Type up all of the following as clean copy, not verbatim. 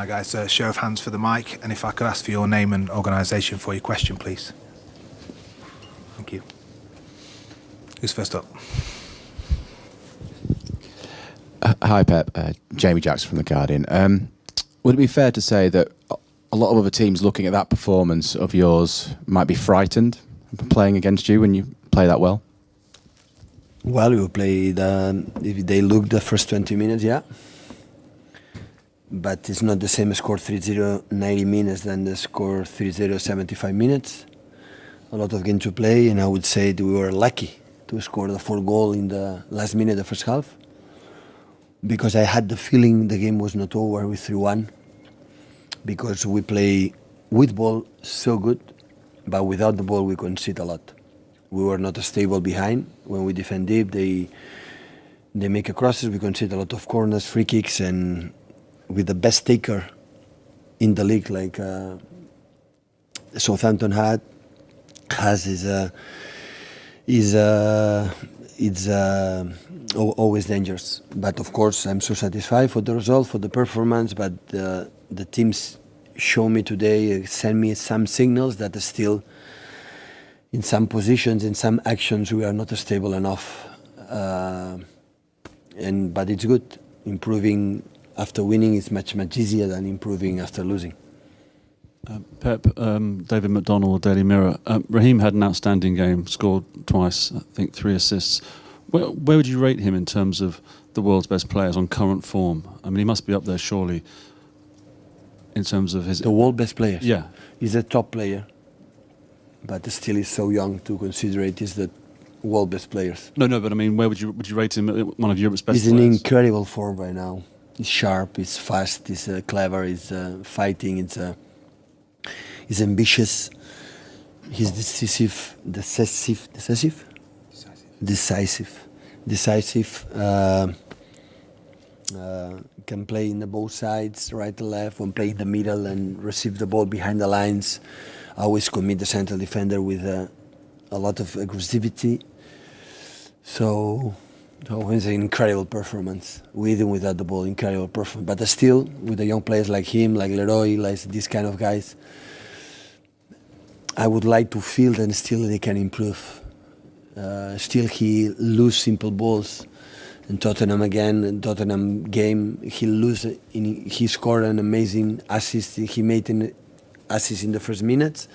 Hi guys, show of hands for the mic, and if I could ask for your name and organisation for your question, please. Thank you. Who's first up? Hi Pep, Jamie Jackson from The Guardian. Would it be fair to say that a lot of other teams looking at that performance of yours might be frightened playing against you when you play that well? Well, we played, if they look the first 20 minutes, yeah. But it's not the same score 3-0 90 minutes than the score 3-0 75 minutes. A lot of game to play, and I would say that we were lucky to score the 4th goal in the last minute of the first half, because I had the feeling the game was not over with 3-1, because we play with ball so good, but without the ball we concede a lot. We were not stable behind. When we defend deep, they make a crosses, we concede a lot of corners, free kicks, and with the best taker in the league, like Southampton has is always dangerous. But of course, I'm so satisfied for the result, for the performance. But the teams show me today, send me some signals that are still in some positions, in some actions, we are not stable enough. But it's good. Improving after winning is much easier than improving after losing. Pep, David McDonnell, Daily Mirror. Raheem had an outstanding game, scored twice, I think 3 assists. Where would you rate him in terms of the world's best players on current form? I mean, he must be up there surely in terms of his... The world best players? Yeah. He's a top player, but still he's so young to consider it is the world best players. No, but I mean, where would you rate him one of Europe's best players? He's in incredible form right now. He's sharp, he's fast, he's clever, he's fighting, he's ambitious, he's decisive. Can play in the both sides, right and left, and play in the middle and receive the ball behind the lines. Always commit the central defender with a lot of aggressivity. So it's an incredible performance, with and without the ball, incredible performance. But still, with the young players like him, like Leroy, like these kind of guys, I would like to feel that still they can improve. Still he lose simple balls. In Tottenham game, he scored an amazing assist. He made an assist in the first minutes,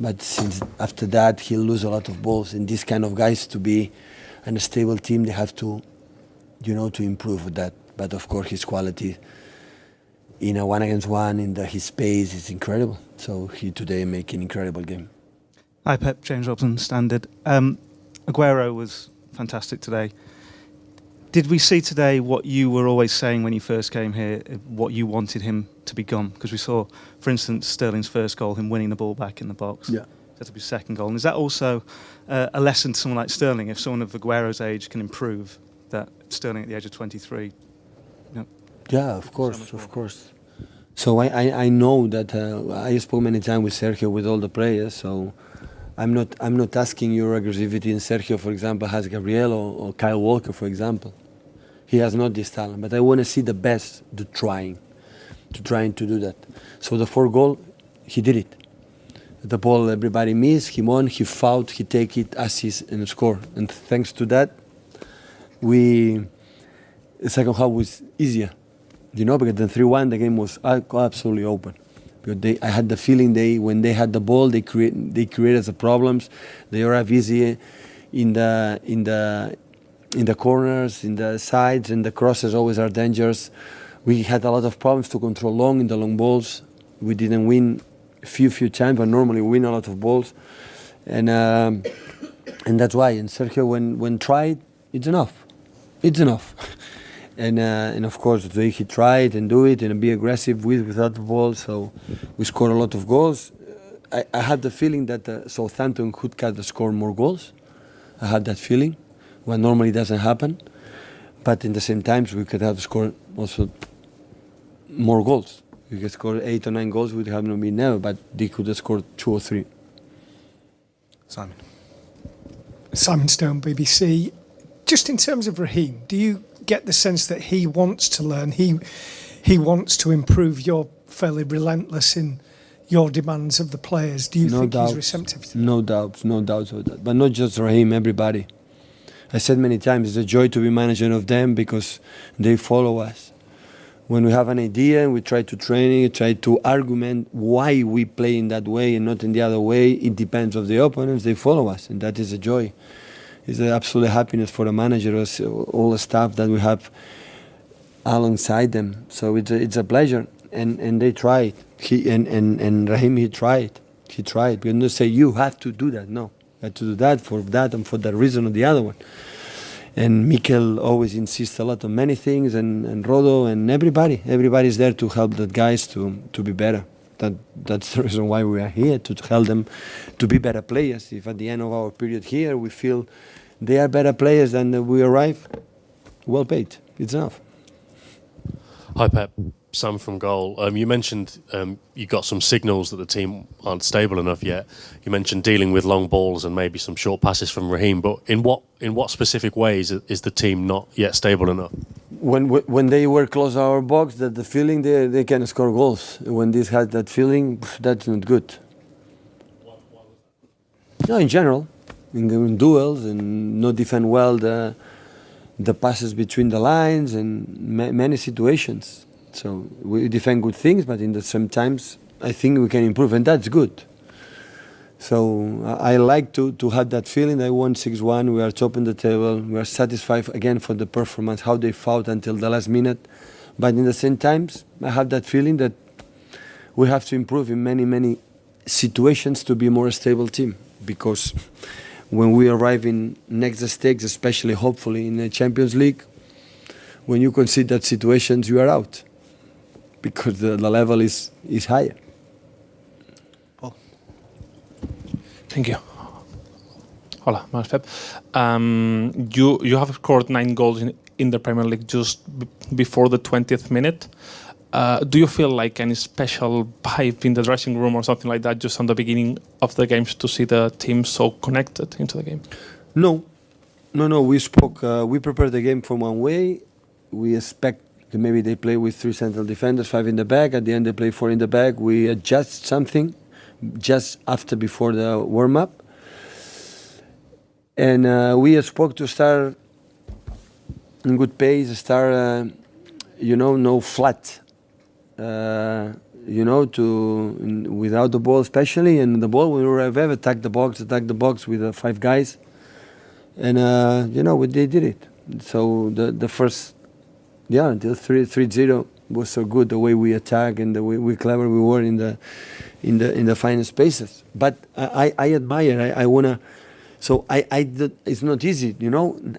but since after that he'll lose a lot of balls. And these kind of guys, to be in a stable team, they have to, to improve with that. But of course, his quality in a 1-against-1, in his space is incredible. So he today make an incredible game. Hi Pep, James Robson, Standard. Aguero was fantastic today. Did we see today what you were always saying when you first came here, what you wanted him to become? Because we saw, for instance, Sterling's first goal, him winning the ball back in the box. Yeah. That'll be second goal. And is that also a lesson to someone like Sterling? If someone of Aguero's age can improve, that Sterling at the age of 23... Yeah, of course. So I know that I spoke many times with Sergio, with all the players, so I'm not asking your aggressivity in Sergio, for example, has Gabriel or Kyle Walker, for example. He has not this talent, but I want to see the best, trying to do that. So the 4th goal, he did it. The ball everybody missed, he won, he fouled, he take it, assist and score. And thanks to that, the second half was easier. Because the 3-1, the game was absolutely open. Because I had the feeling when they had the ball, they created the problems. They arrived easy in the corners, in the sides, and the crosses always are dangerous. We had a lot of problems to control in the long balls. We didn't win few times, but normally we win a lot of balls, and that's why. And Sergio, when tried, it's enough. And of course today he tried and do it and be aggressive without the ball. So we scored a lot of goals. I had the feeling that Southampton could score more goals. I had that feeling, what normally doesn't happen. But in the same times we could have scored also more goals. We could score 8 or 9 goals. Would have not been never, but they could have scored 2 or 3. Simon Stone, BBC. Just in terms of Raheem, do you get the sense that he wants to learn, he wants to improve? You're fairly relentless in your demands of the players. Do you No think doubts. he's receptive to that? No doubts of that. But not just Raheem, everybody. I said many times, it's a joy to be manager of them because they follow us. When we have an idea, we try to train it, try to argument why we play in that way and not in the other way. It depends on the opponents. They follow us, and that is a joy. It's an absolute happiness for the manager, all the staff that we have alongside them. So it's a pleasure, and they tried. And Raheem, he tried. He tried. We don't say you have to do that. No, you have to do that, and for that reason or the other one. And Mikel always insists a lot on many things, and Rodo and everybody's there to help the guys to be better. That's the reason why we are here, to help them to be better players. If at the end of our period here we feel they are better players than we arrive, well paid. It's enough. Hi Pep, Sam from Goal. You mentioned you got some signals that the team aren't stable enough yet. You mentioned dealing with long balls and maybe some short passes from Raheem. But in what specific ways is the team not yet stable enough? When they were close to our box, that the feeling they can score goals. When this has that feeling, that's not good. No, in general, in duels and not defend well the passes between the lines and many situations. So we defend good things, but in the same times, I think we can improve, and that's good. So I like to have that feeling. I won 6-1. We are top in the table. We are satisfied again for the performance, how they fought until the last minute. But in the same times, I have that feeling that we have to improve in many situations to be a more stable team. Because when we arrive in next stakes, especially hopefully in the Champions League, when you concede that situations, you are out. Because the level is higher. Paul. Thank you. Hola, buenas, Pep. You have scored 9 goals in the Premier League just before the 20th minute. Do you feel like any special vibe in the dressing room or something like that just on the beginning of the games to see the team so connected into the game? No. We spoke. We prepared the game from one way. We expect maybe they play with 3 central defenders, 5 in the back. At the end, they play 4 in the back. We adjust something just before the warm-up. And we spoke to start in good pace, start, no flat. Without the ball especially, and the ball, we have attacked the box with 5 guys. And, they did it. So the first, until 3-0 was so good, the way we attack and the way we clever we were in the final spaces. But I admire, I wanna, so it's not easy,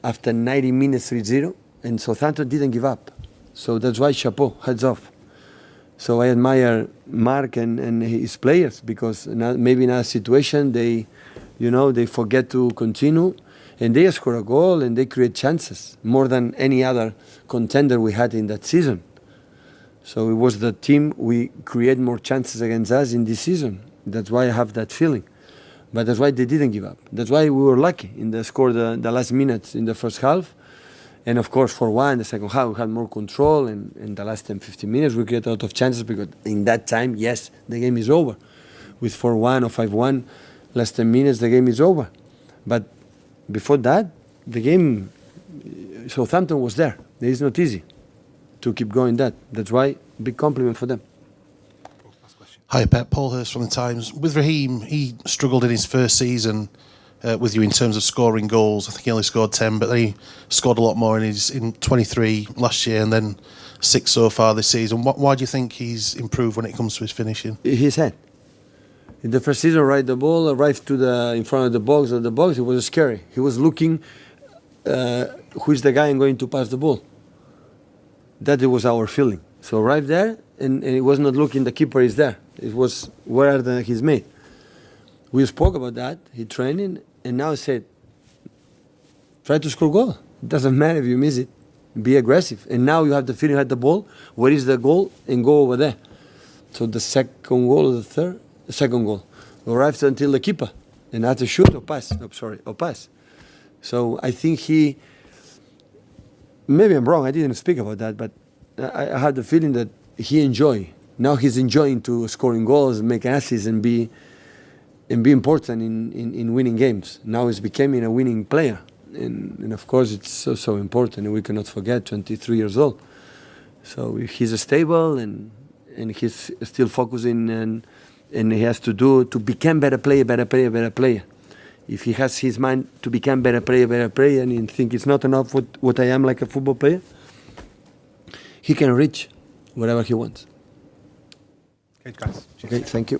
after 90 minutes 3-0, and Southampton didn't give up. So that's why chapeau, heads off. So I admire Mark and his players, because maybe in a situation they forget to continue, and they score a goal and they create chances more than any other contender we had in that season. So it was the team we create more chances against us in this season. That's why I have that feeling. But that's why they didn't give up. That's why we were lucky in the score the last minutes in the first half. And of course, 4-1 in the second half, we had more control. And in the last 10-15 minutes, we created a lot of chances, because in that time, yes, the game is over. With 4-1 or 5-1, last 10 minutes, the game is over. But before that, the game, Southampton was there. It's not easy to keep going that. That's why, big compliment for them. Hi Pep, Paul Hurst from The Times. With Raheem, he struggled in his first season with you in terms of scoring goals. I think he only scored 10, but then he scored a lot more in 23 last year and then 6 so far this season. Why do you think he's improved when it comes to his finishing? His head. In the first season, the ball arrived in front of the box. It was scary. He was looking who is the guy I'm going to pass the ball. That was our feeling. So arrived there, and he was not looking, the keeper is there. It was, where are his mate? We spoke about that, he training, and now said, try to score goal. It doesn't matter if you miss it. Be aggressive. And now you have the feeling, you had the ball, where is the goal, and go over there. So the second goal or the second goal, arrived until the keeper, and had to shoot or pass. Or pass. So I think maybe I'm wrong, I didn't speak about that, but I had the feeling that he enjoyed Now he's enjoying to scoring goals, make assists, and be important in winning games. Now he's becoming a winning player, and of course it's so important. And we cannot forget, 23 years old. So if he's stable and he's still focusing and he has to become better player. If he has his mind to become better player, and he think it's not enough what I am like a football player, he can reach whatever he wants. Okay, guys. Okay, thank you.